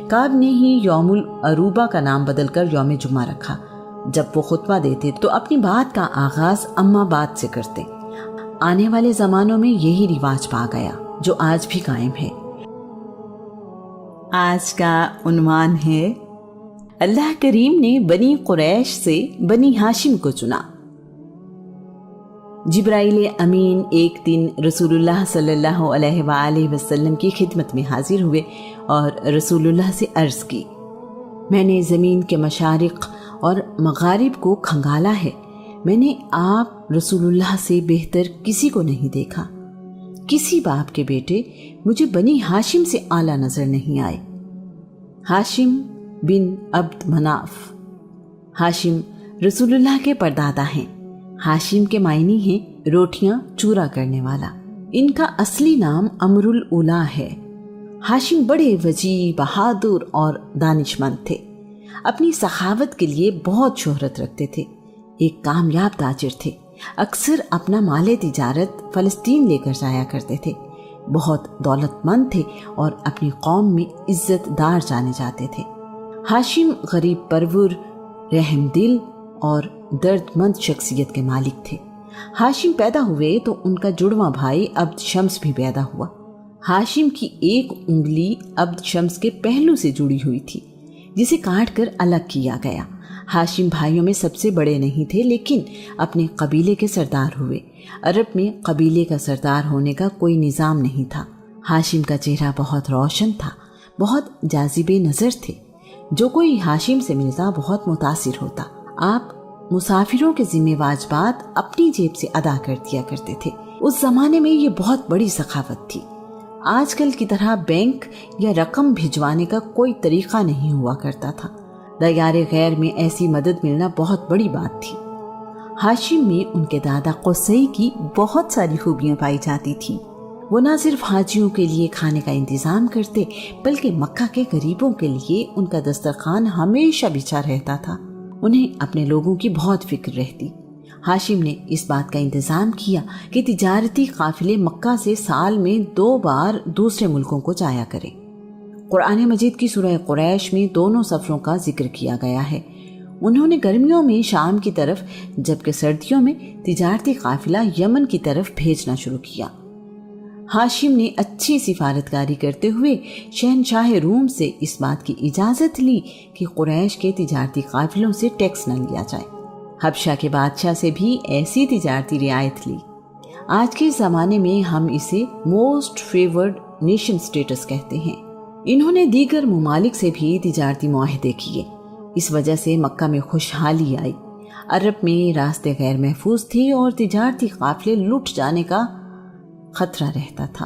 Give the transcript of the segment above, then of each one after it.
کعب نے ہی یوم العروبہ کا نام بدل کر یوم جمعہ رکھا۔ جب وہ خطبہ دیتے تو اپنی بات کا آغاز اما بات سے کرتے۔ آنے والے زمانوں میں یہی رواج پا گیا جو آج بھی قائم ہے۔ آج کا عنوان ہے اللہ کریم نے بنی قریش سے بنی ہاشم کو چنا۔ جبرائیل امین ایک دن رسول اللہ صلی اللہ علیہ وآلہ وسلم کی خدمت میں حاضر ہوئے اور رسول اللہ سے عرض کی، میں نے زمین کے مشارق اور مغارب کو کھنگالا ہے، میں نے آپ رسول اللہ سے بہتر کسی کو نہیں دیکھا، کسی باپ کے بیٹے مجھے بنی ہاشم سے اعلیٰ نظر نہیں آئے۔ ہاشم بن عبد مناف۔ ہاشم رسول اللہ کے پردادا ہیں۔ ہاشم کے معنی ہیں روٹیاں چورا کرنے والا۔ ان کا اصلی نام امر الاولیٰ ہے۔ ہاشم بڑے وجیح، بہادر اور دانش مند تھے۔ اپنی سخاوت کے لیے بہت شہرت رکھتے تھے۔ ایک کامیاب تاجر تھے۔ اکثر اپنا مال تجارت فلسطین لے کر جایا کرتے تھے۔ بہت دولت مند تھے اور اپنی قوم میں عزت دار جانے جاتے تھے۔ ہاشم غریب پرور، رحم دل اور درد مند شخصیت کے مالک تھے۔ ہاشم پیدا ہوئے تو ان کا جڑواں بھائی عبد شمس بھی پیدا ہوا۔ ہاشم کی ایک انگلی عبد شمس کے پہلو سے جڑی ہوئی تھی، جسے کاٹ کر الگ کیا گیا۔ ہاشم بھائیوں میں سب سے بڑے نہیں تھے، لیکن اپنے قبیلے کے سردار ہوئے۔ عرب میں قبیلے کا سردار ہونے کا کوئی نظام نہیں تھا۔ ہاشم کا چہرہ بہت روشن تھا، بہت جاذب نظر تھے۔ جو کوئی ہاشم سے ملتا بہت متاثر ہوتا۔ آپ مسافروں کے ذمہ واجبات اپنی جیب سے ادا کر دیا کرتے تھے۔ اس زمانے میں یہ بہت بڑی سخاوت تھی۔ آج کل کی طرح بینک یا رقم بھجوانے کا کوئی طریقہ نہیں ہوا کرتا تھا۔ دیار غیر میں ایسی مدد ملنا بہت بڑی بات تھی۔ ہاشم میں ان کے دادا قصی کی بہت ساری خوبیاں پائی جاتی تھیں۔ وہ نہ صرف حاجیوں کے لیے کھانے کا انتظام کرتے، بلکہ مکہ کے غریبوں کے لیے ان کا دسترخوان ہمیشہ بچھا رہتا تھا۔ انہیں اپنے لوگوں کی بہت فکر رہتی۔ ہاشم نے اس بات کا انتظام کیا کہ تجارتی قافلے مکہ سے سال میں 2 بار دوسرے ملکوں کو جایا کریں۔ قرآن مجید کی سورہ قریش میں دونوں سفروں کا ذکر کیا گیا ہے۔ انہوں نے گرمیوں میں شام کی طرف جبکہ سردیوں میں تجارتی قافلہ یمن کی طرف بھیجنا شروع کیا۔ ہاشم نے اچھی سفارتکاری کرتے ہوئے شہنشاہ روم سے اس بات کی اجازت لی کہ قریش کے تجارتی قافلوں سے ٹیکس نہ لیا جائے۔ حبشہ کے بادشاہ سے بھی ایسی تجارتی رعایت لی۔ آج کے زمانے میں ہم اسے موسٹ فیورڈ نیشن سٹیٹس کہتے ہیں۔ انہوں نے دیگر ممالک سے بھی تجارتی معاہدے کیے۔ اس وجہ سے مکہ میں خوشحالی آئی۔ عرب میں راستے غیر محفوظ تھے اور تجارتی قافلے لٹ جانے کا خطرہ رہتا تھا۔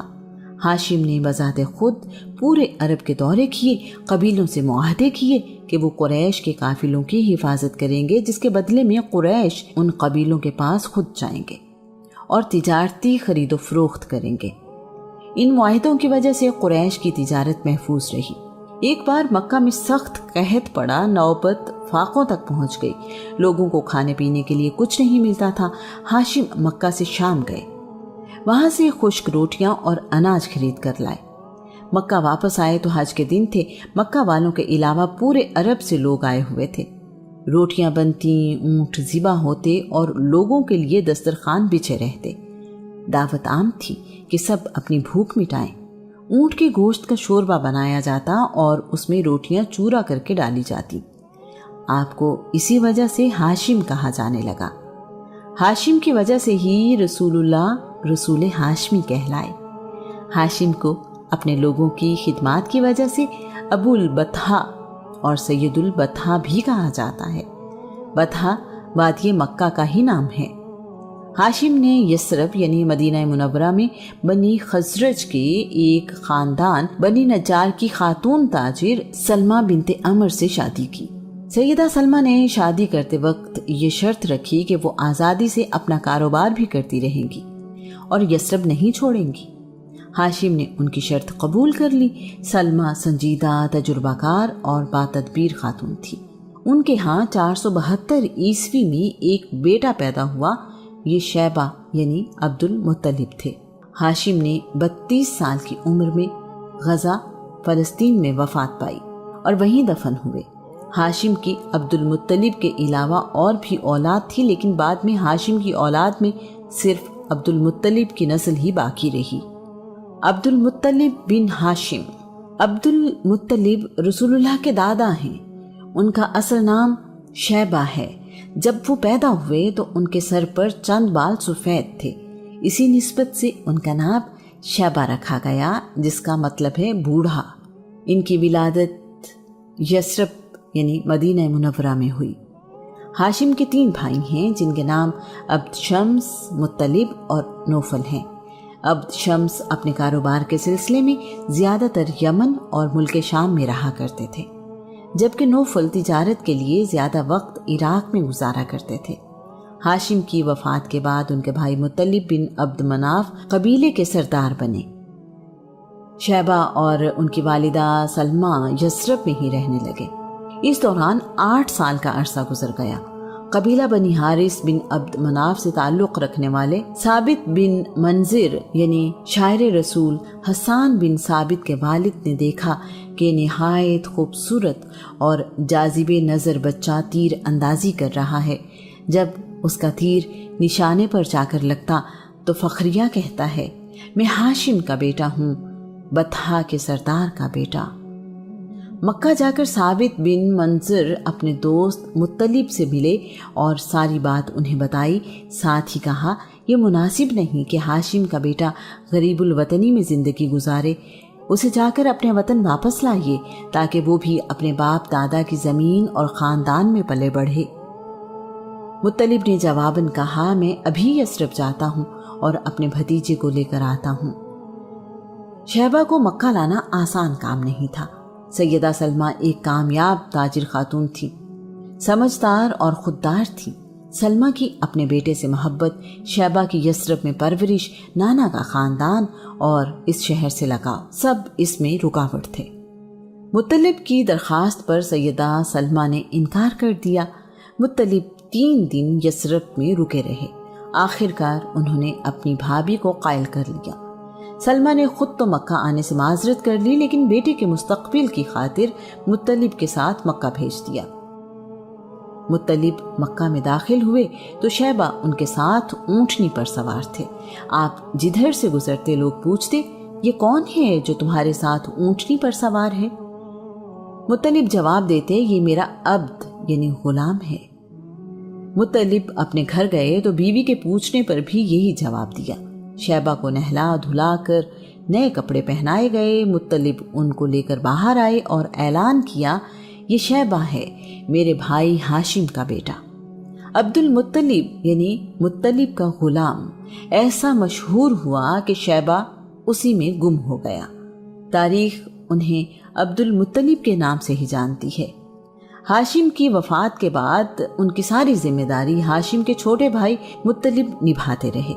ہاشم نے بذات خود پورے عرب کے دورے کیے، قبیلوں سے معاہدے کیے کہ وہ قریش کے قافلوں کی حفاظت کریں گے، جس کے بدلے میں قریش ان قبیلوں کے پاس خود جائیں گے اور تجارتی خرید و فروخت کریں گے۔ ان معاہدوں کی وجہ سے قریش کی تجارت محفوظ رہی۔ ایک بار مکہ میں سخت قحط پڑا، نوبت فاقوں تک پہنچ گئی۔ لوگوں کو کھانے پینے کے لیے کچھ نہیں ملتا تھا۔ ہاشم مکہ سے شام گئے، وہاں سے خشک روٹیاں اور اناج خرید کر لائے۔ مکہ واپس آئے تو حج کے دن تھے۔ مکہ والوں کے علاوہ پورے عرب سے لوگ آئے ہوئے تھے۔ روٹیاں بنتی، اونٹ ذبح ہوتے اور لوگوں کے لیے دسترخوان بچھے رہتے۔ دعوت عام تھی کہ سب اپنی بھوک مٹائیں۔ اونٹ کے گوشت کا شوربہ بنایا جاتا اور اس میں روٹیاں چورا کر کے ڈالی جاتی۔ آپ کو اسی وجہ سے ہاشم کہا جانے لگا۔ ہاشم کی وجہ سے ہی رسول اللہ رسول ہاشمی کہلائے۔ ہاشم کو اپنے لوگوں کی خدمات کی وجہ سے ابو البطحاء اور سید البطحاء بھی کہا جاتا ہے۔ بطحاء وادی مکہ کا ہی نام ہے۔ ہاشم نے یثرب یعنی مدینہ منورہ میں بنی خزرج کے ایک خاندان بنی نجار کی خاتون تاجر سلمہ بنت عمر سے شادی کی۔ سیدہ سلمہ نے شادی کرتے وقت یہ شرط رکھی کہ وہ آزادی سے اپنا کاروبار بھی کرتی رہیں گی اور یثرب نہیں چھوڑیں گی۔ ہاشم نے ان کی شرط قبول کر لی۔ سلمہ سنجیدہ، تجربہ کار اور باتدبیر خاتون تھی۔ ان کے ہاں 472 عیسوی میں ایک بیٹا پیدا ہوا۔ یہ شیبہ یعنی عبد المطلب تھے۔ ہاشم نے 32 سال کی عمر میں غزہ فلسطین میں وفات پائی۔ اور وہیں دفن ہوئے۔ ہاشم کی عبد المطلب کے علاوہ اور بھی اولاد تھی، لیکن بعد میں ہاشم کی اولاد میں صرف عبد المطلب کی نسل ہی باقی رہی۔ عبد المطلب بن ہاشم۔ عبد المطلب رسول اللہ کے دادا ہیں۔ ان کا اصل نام شیبہ ہے۔ جب وہ پیدا ہوئے تو ان کے سر پر چند بال سفید تھے، اسی نسبت سے ان کا نام شیبہ رکھا گیا، جس کا مطلب ہے بوڑھا۔ ان کی ولادت یثرب یعنی مدینہ منورہ میں ہوئی۔ ہاشم کے 3 بھائی ہیں جن کے نام عبد شمس، مطلب اور نوفل ہیں۔ عبد شمس اپنے کاروبار کے سلسلے میں زیادہ تر یمن اور ملک شام میں رہا کرتے تھے، جبکہ نوفل تجارت کے لیے زیادہ وقت عراق میں گزارا کرتے تھے۔ ہاشم کی وفات کے بعد ان کے بھائی مطلب بن عبد مناف قبیلے کے سردار بنے۔ شیبہ اور ان کی والدہ سلمہ یثرب میں ہی رہنے لگے۔ اس دوران 8 سال کا عرصہ گزر گیا۔ قبیلہ بنی حارث بن عبد مناف سے تعلق رکھنے والے ثابت بن منذر یعنی شاعر رسول حسان بن ثابت کے والد نے دیکھا کہ نہایت خوبصورت اور جاذب نظر بچہ تیر اندازی کر رہا ہے۔ جب اس کا تیر نشانے پر جا کر لگتا تو فخریہ کہتا ہے، میں ہاشم کا بیٹا ہوں، بطحا کے سردار کا بیٹا۔ مکہ جا کر ثابت بن منذر اپنے دوست مطلب سے ملے اور ساری بات انہیں بتائی۔ ساتھ ہی کہا، یہ مناسب نہیں کہ ہاشم کا بیٹا غریب الوطنی میں زندگی گزارے، اسے جا کر اپنے وطن واپس لائیے تاکہ وہ بھی اپنے باپ دادا کی زمین اور خاندان میں پلے بڑھے۔ مطلب نے جواباً کہا، میں ابھی یثرب جاتا ہوں اور اپنے بھتیجے کو لے کر آتا ہوں۔ شیبہ کو مکہ لانا آسان کام نہیں تھا۔ سیدہ سلمہ ایک کامیاب تاجر خاتون تھی، سمجھدار اور خوددار تھی۔ سلمہ کی اپنے بیٹے سے محبت، شیبہ کی یثرب میں پرورش، نانا کا خاندان اور اس شہر سے لگاؤ، سب اس میں رکاوٹ تھے۔ مطلب کی درخواست پر سیدہ سلمہ نے انکار کر دیا۔ مطلب 3 دن یثرب میں رکے رہے۔ آخر کار انہوں نے اپنی بھابھی کو قائل کر لیا۔ سلمہ نے خود تو مکہ آنے سے معذرت کر لی، لیکن بیٹے کے مستقبل کی خاطر مطلب کے ساتھ مکہ بھیج دیا۔ مطلب مکہ میں داخل ہوئے تو شیبہ ان کے ساتھ اونٹنی پر سوار تھے۔ آپ جدھر سے گزرتے لوگ پوچھتے، یہ کون ہے جو تمہارے ساتھ اونٹنی پر سوار ہے؟ مطلب جواب دیتے، یہ میرا عبد یعنی غلام ہے۔ مطلب اپنے گھر گئے تو بیوی کے پوچھنے پر بھی یہی جواب دیا۔ شیبہ کو نہلا دھلا کر نئے کپڑے پہنائے گئے۔ مطلب ان کو لے کر باہر آئے اور اعلان کیا، یہ شیبہ ہے، میرے بھائی ہاشم کا بیٹا۔ عبد المطلب یعنی مطلب کا غلام ایسا مشہور ہوا کہ شیبہ اسی میں گم ہو گیا۔ تاریخ انہیں عبد المطلب کے نام سے ہی جانتی ہے۔ ہاشم کی وفات کے بعد ان کی ساری ذمہ داری ہاشم کے چھوٹے بھائی مطلب نبھاتے رہے۔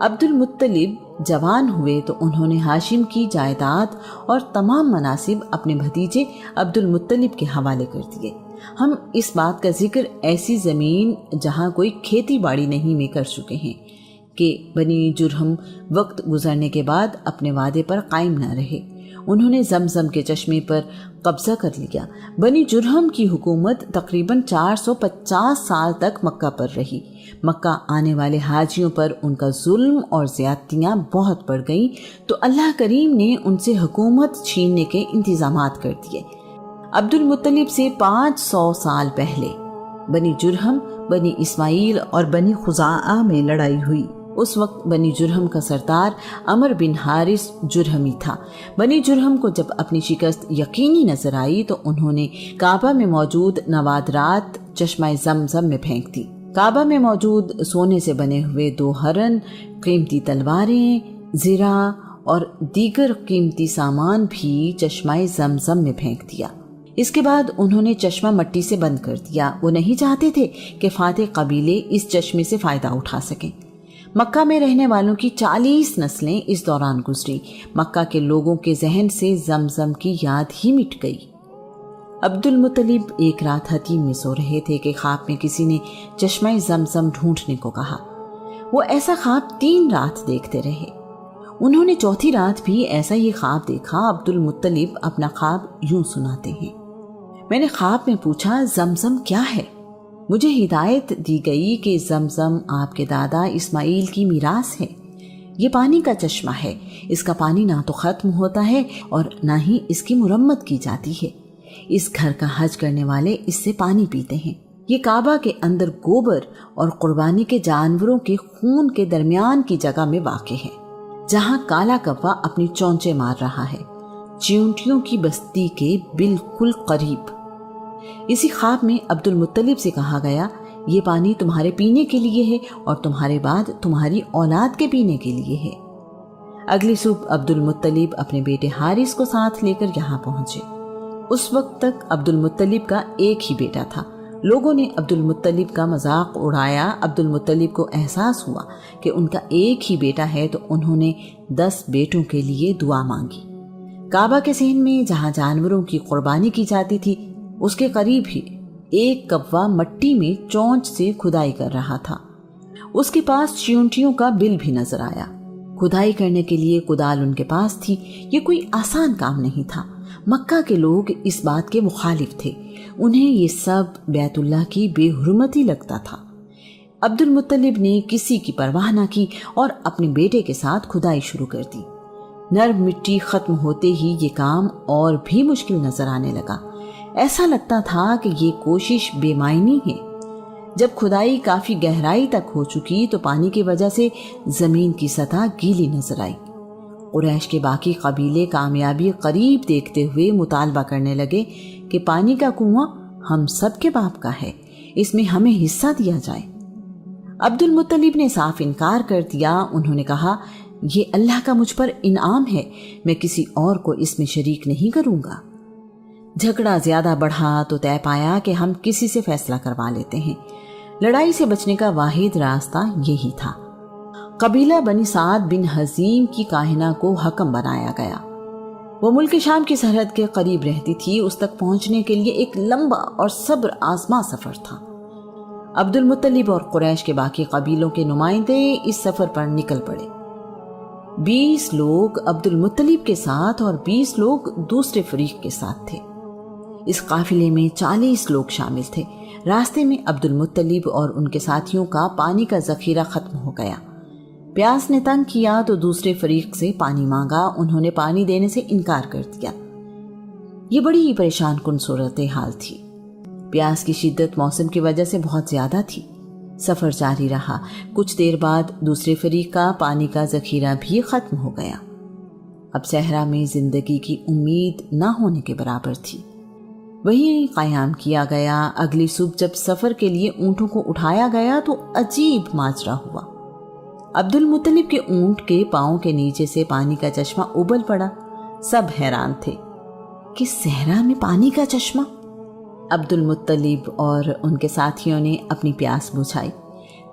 عبد المطلب جوان ہوئے تو انہوں نے ہاشم کی جائیداد اور تمام مناصب اپنے بھتیجے عبد المطلب کے حوالے کر دیے۔ ہم اس بات کا ذکر ایسی زمین جہاں کوئی کھیتی باڑی نہیں میں کر چکے ہیں کہ بنی جرہم وقت گزرنے کے بعد اپنے وعدے پر قائم نہ رہے۔ انہوں نے زمزم کے چشمے پر قبضہ کر لیا۔ بنی جرہم کی حکومت تقریباً 450 سال تک مکہ پر رہی۔ مکہ آنے والے حاجیوں پر ان کا ظلم اور زیادتیاں بہت بڑھ گئیں تو اللہ کریم نے ان سے حکومت چھیننے کے انتظامات کر دیے۔ عبد المطلب سے 500 سال پہلے بنی جرہم، بنی اسماعیل اور بنی خزاعہ میں لڑائی ہوئی۔ اس وقت بنی جرہم کا سردار عمر بن حارث جرہمی تھا۔ بنی جرہم کو جب اپنی شکست یقینی نظر آئی تو انہوں نے کعبہ میں موجود نوادرات چشمہ زمزم میں پھینک دی۔ کعبہ میں موجود سونے سے بنے ہوئے 2 ہرن، قیمتی تلواریں، زرہ اور دیگر قیمتی سامان بھی چشمہ زمزم میں پھینک دیا۔ اس کے بعد انہوں نے چشمہ مٹی سے بند کر دیا۔ وہ نہیں چاہتے تھے کہ فاتح قبیلے اس چشمے سے فائدہ اٹھا سکیں۔ مکہ میں رہنے والوں کی 40 نسلیں اس دوران گزری۔ مکہ کے لوگوں کے ذہن سے زمزم کی یاد ہی مٹ گئی۔ عبد المطلب ایک رات حتیم میں سو رہے تھے کہ خواب میں کسی نے چشمہ زمزم ڈھونڈنے کو کہا۔ وہ ایسا خواب 3 رات دیکھتے رہے۔ انہوں نے 4تھی رات بھی ایسا ہی خواب دیکھا۔ عبد المطلب اپنا خواب یوں سناتے ہیں۔ میں نے خواب میں پوچھا زمزم کیا ہے؟ مجھے ہدایت دی گئی کہ زمزم آپ کے دادا اسماعیل کی میراث ہے۔ یہ پانی کا چشمہ ہے، اس کا پانی نہ تو ختم ہوتا ہے اور نہ ہی اس کی مرمت کی جاتی ہے۔ اس گھر کا حج کرنے والے اس سے پانی پیتے ہیں۔ یہ کعبہ کے اندر گوبر اور قربانی کے جانوروں کے خون کے درمیان کی جگہ میں واقع ہے، جہاں کالا کوا اپنی چونچے مار رہا ہے، چیونٹیوں کی بستی کے بالکل قریب۔ اسی خواب میں عبد المطلب سے کہا گیا یہ پانی تمہارے پینے کے لیے ہے اور تمہارے بعد تمہاری اولاد کے پینے کے لیے ہے۔ اگلی صبح عبد المطلب اپنے بیٹے حارث کو ساتھ لے کر یہاں پہنچے۔ اس وقت تک عبد المطلب کا ایک ہی بیٹا تھا۔ لوگوں نے عبد المطلب کا مذاق اڑایا۔ عبد المطلب کو احساس ہوا کہ ان کا ایک ہی بیٹا ہے تو انہوں نے 10 بیٹوں کے لیے دعا مانگی۔ کعبہ کے صحن میں جہاں جانوروں کی قربانی کی جاتی تھی اس کے قریب ہی ایک کوا مٹی میں چونچ سے کھدائی کر رہا تھا۔ اس کے پاس چیونٹیوں کا بل بھی نظر آیا۔ کھدائی کرنے کے لیے کدال ان کے پاس تھی۔ یہ کوئی آسان کام نہیں تھا۔ مکہ کے لوگ اس بات کے مخالف تھے، انہیں یہ سب بیت اللہ کی بے حرمتی لگتا تھا۔ عبد المطلب نے کسی کی پرواہ نہ کی اور اپنے بیٹے کے ساتھ کھدائی شروع کر دی۔ نرم مٹی ختم ہوتے ہی یہ کام اور بھی مشکل نظر آنے لگا۔ ایسا لگتا تھا کہ یہ کوشش بے معنی ہے۔ جب کھدائی کافی گہرائی تک ہو چکی تو پانی کی وجہ سے زمین کی سطح گیلی نظر آئی۔ قریش کے باقی قبیلے کامیابی قریب دیکھتے ہوئے مطالبہ کرنے لگے کہ پانی کا کنواں ہم سب کے باپ کا ہے، اس میں ہمیں حصہ دیا جائے۔ عبد المطلب نے صاف انکار کر دیا۔ انہوں نے کہا یہ اللہ کا مجھ پر انعام ہے، میں کسی اور کو اس میں شریک نہیں کروں گا۔ جھگڑا زیادہ بڑھا تو طے پایا کہ ہم کسی سے فیصلہ کروا لیتے ہیں۔ لڑائی سے بچنے کا واحد راستہ یہی تھا۔ قبیلہ بنی سعد بن حزیم کی کاہنہ کو حکم بنایا گیا۔ وہ ملک شام کی سرحد کے قریب رہتی تھی۔ اس تک پہنچنے کے لیے ایک لمبا اور صبر آزما سفر تھا۔ عبد المطلب اور قریش کے باقی قبیلوں کے نمائندے اس سفر پر نکل پڑے۔ 20 لوگ عبد المطلب کے ساتھ اور 20 لوگ دوسرے فریق کے ساتھ تھے۔ اس قافلے میں 40 لوگ شامل تھے۔ راستے میں عبد المطلب اور ان کے ساتھیوں کا پانی کا ذخیرہ ختم ہو گیا۔ پیاس نے تنگ کیا تو دوسرے فریق سے پانی مانگا۔ انہوں نے پانی دینے سے انکار کر دیا۔ یہ بڑی ہی پریشان کن صورتحال تھی۔ پیاس کی شدت موسم کی وجہ سے بہت زیادہ تھی۔ سفر جاری رہا۔ کچھ دیر بعد دوسرے فریق کا پانی کا ذخیرہ بھی ختم ہو گیا۔ اب صحرا میں زندگی کی امید نہ ہونے کے برابر تھی۔ وہی قیام کیا گیا۔ اگلی صبح جب سفر کے لیے اونٹوں کو اٹھایا گیا تو عجیب ماجرا ہوا۔ عبد المطلب کے اونٹ کے پاؤں کے نیچے سے پانی کا چشمہ ابل پڑا۔ سب حیران تھے کہ صحرا میں پانی کا چشمہ۔ عبد المطلب اور ان کے ساتھیوں نے اپنی پیاس بجھائی۔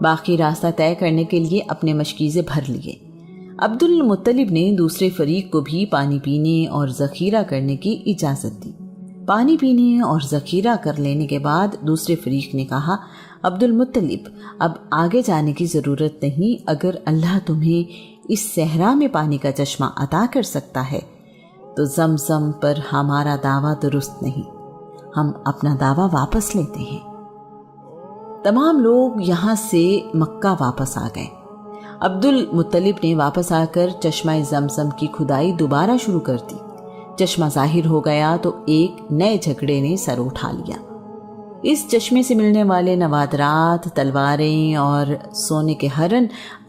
باقی راستہ طے کرنے کے لیے اپنے مشکیزے بھر لیے۔ عبد المطلب نے دوسرے فریق کو بھی پانی پینے اور ذخیرہ کرنے کی اجازت دی۔ پانی پینے اور ذخیرہ کر لینے کے بعد دوسرے فریق نے کہا عبد المطلب اب آگے جانے کی ضرورت نہیں۔ اگر اللہ تمہیں اس صحرا میں پانی کا چشمہ عطا کر سکتا ہے تو زمزم پر ہمارا دعویٰ درست نہیں، ہم اپنا دعویٰ واپس لیتے ہیں۔ تمام لوگ یہاں سے مکہ واپس آ گئے۔ عبد المطلب نے واپس آ کر چشمہ زمزم کی کھدائی دوبارہ شروع کر دی۔ چشمہ ظاہر ہو گیا تو ایک نئے جھگڑے نے سر اٹھا لیا۔ اس چشمے سے ملنے والے نوادرات، تلواریں اور سونے کے ہرن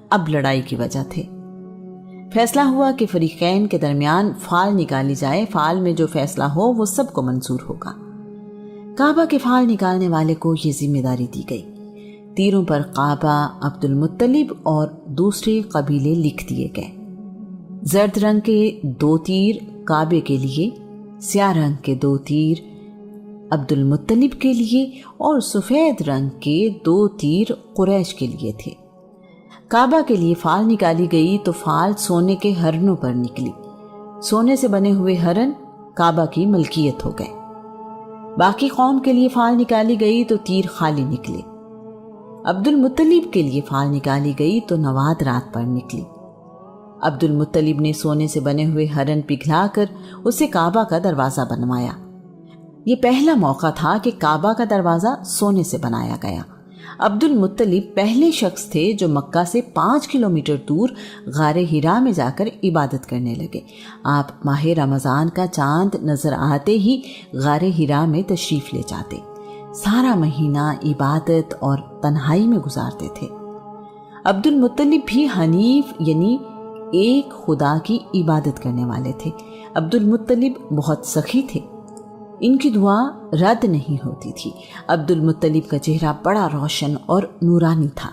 اب لڑائی کی وجہ تھے۔ فیصلہ ہوا کہ فریقین کے درمیان فال نکالی جائے۔ فال میں جو فیصلہ ہو وہ سب کو منظور ہوگا۔ کعبہ کے فال نکالنے والے کو یہ ذمہ داری دی گئی۔ تیروں پر کعبہ، عبد المطلب اور دوسرے قبیلے لکھ دیے گئے۔ زرد رنگ کے 2 تیر کعبے کے لیے، سیاہ رنگ کے 2 تیر عبد المطلب کے لیے اور سفید رنگ کے 2 تیر قریش کے لیے تھے۔ کعبہ کے لیے فال نکالی گئی تو فال سونے کے ہرنوں پر نکلی۔ سونے سے بنے ہوئے ہرن کعبہ کی ملکیت ہو گئے۔ باقی قوم کے لیے فال نکالی گئی تو تیر خالی نکلے۔ عبد المطلب کے لیے فال نکالی گئی تو نواد رات پر نکلی۔ عبد المطلب نے سونے سے بنے ہوئے ہرن پگھلا کر اسے کعبہ کا دروازہ بنوایا۔ یہ پہلا موقع تھا کہ کعبہ کا دروازہ سونے سے بنایا گیا۔ عبد المطلب پہلے شخص تھے جو مکہ سے 5 کلومیٹر دور غار حرا میں جا کر عبادت کرنے لگے۔ آپ ماہ رمضان کا چاند نظر آتے ہی غار حرا میں تشریف لے جاتے، سارا مہینہ عبادت اور تنہائی میں گزارتے تھے۔ عبد المطلب بھی حنیف یعنی ایک خدا کی عبادت کرنے والے تھے۔ عبد المطلب بہت سخی تھے، ان کی دعا رد نہیں ہوتی تھی۔ عبد المطلب کا چہرہ بڑا روشن اور نورانی تھا۔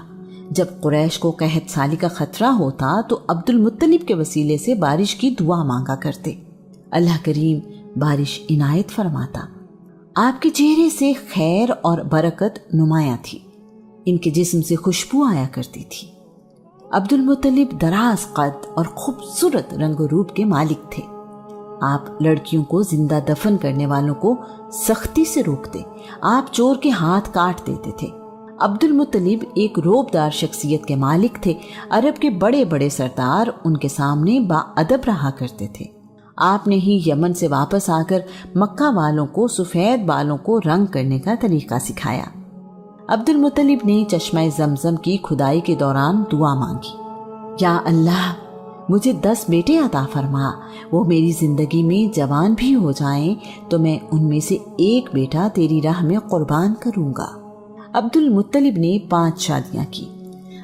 جب قریش کو قحط سالی کا خطرہ ہوتا تو عبد المطلب کے وسیلے سے بارش کی دعا مانگا کرتے، اللہ کریم بارش عنایت فرماتا۔ آپ کے چہرے سے خیر اور برکت نمایاں تھی، ان کے جسم سے خوشبو آیا کرتی تھی۔ عبد المطلب دراز قد اور خوبصورت رنگ و روپ کے مالک تھے۔ آپ لڑکیوں کو زندہ دفن کرنے والوں کو سختی سے روکتے، آپ چور کے ہاتھ کاٹ دیتے تھے۔ عبد المطلب ایک روبدار شخصیت کے مالک تھے۔ عرب کے بڑے بڑے سردار ان کے سامنے باادب رہا کرتے تھے۔ آپ نے ہی یمن سے واپس آ کر مکہ والوں کو سفید بالوں کو رنگ کرنے کا طریقہ سکھایا۔ عبد المطلب نے چشمہ زمزم کی کھدائی کے دوران دعا مانگی، یا اللہ مجھے 10 بیٹے عطا فرما، وہ میری زندگی میں جوان بھی ہو جائیں تو میں ان میں سے ایک بیٹا تیری راہ میں قربان کروں گا۔ عبد المطلب نے 5 شادیاں کی۔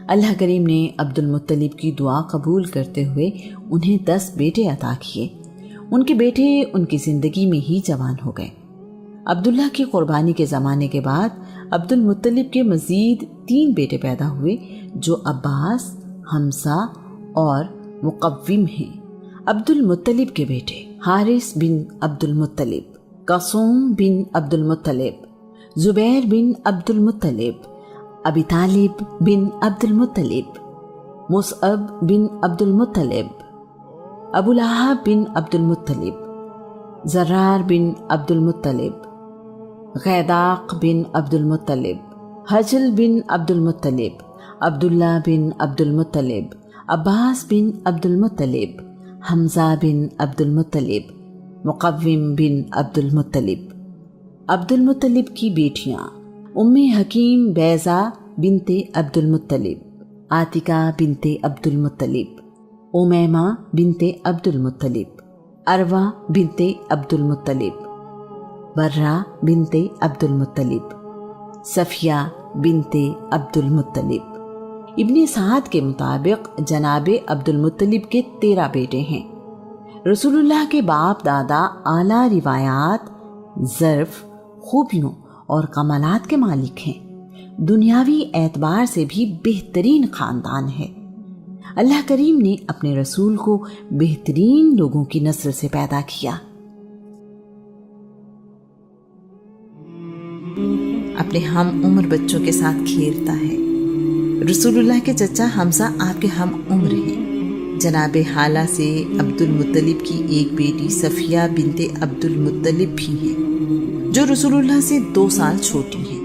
اللہ کریم نے عبد المطلب کی دعا قبول کرتے ہوئے انہیں 10 بیٹے عطا کیے۔ ان کے بیٹے ان کی زندگی میں ہی جوان ہو گئے۔ عبداللہ کی قربانی کے زمانے کے بعد عبد المطلب کے مزید 3 بیٹے پیدا ہوئے جو عباس، حمزہ اور مقوم ہیں۔ عبد المطلب کے بیٹے حارث بن عبد المطلب، قاسم بن عبد المطلب، زبیر بن عبد المطلب، ابی طالب بن عبد المطلب، مصعب بن عبد المطلب، ابو لہب بن عبد المطلب، زرار بن عبد المطلب، غیداق بن عبد المطلب، حجل بن عبد المطلب، عبداللہ بن عبد المطلب، عباس بن عبد المطلب، حمزہ بن عبد المطلب، مقوم بن عبد المطلب۔ عبد المطلب کی بیٹیاں ام حکیم بیضہ بنت عبد المطلب، عاتکہ بنت عبد المطلب، امیمہ بنت عبد المطلب، عروہ بنت عبد المطلب، برہ بنت عبد المطلب، صفیہ بنت عبد المطلب۔ ابن سعد کے مطابق جناب عبد المطلب کے 13 بیٹے ہیں۔ رسول اللہ کے باپ دادا اعلیٰ روایات، ظرف، خوبیوں اور کمالات کے مالک ہیں۔ دنیاوی اعتبار سے بھی بہترین خاندان ہے۔ اللہ کریم نے اپنے رسول کو بہترین لوگوں کی نسل سے پیدا کیا۔ اپنے ہم عمر بچوں کے ساتھ کھیلتا ہے۔ رسول اللہ کے چچا حمزہ آپ کے ہم عمر ہیں۔ جناب حالہ سے عبد المطلب کی ایک بیٹی صفیہ بنت عبد المطلب بھی ہیں جو رسول اللہ سے 2 سال چھوٹی ہیں۔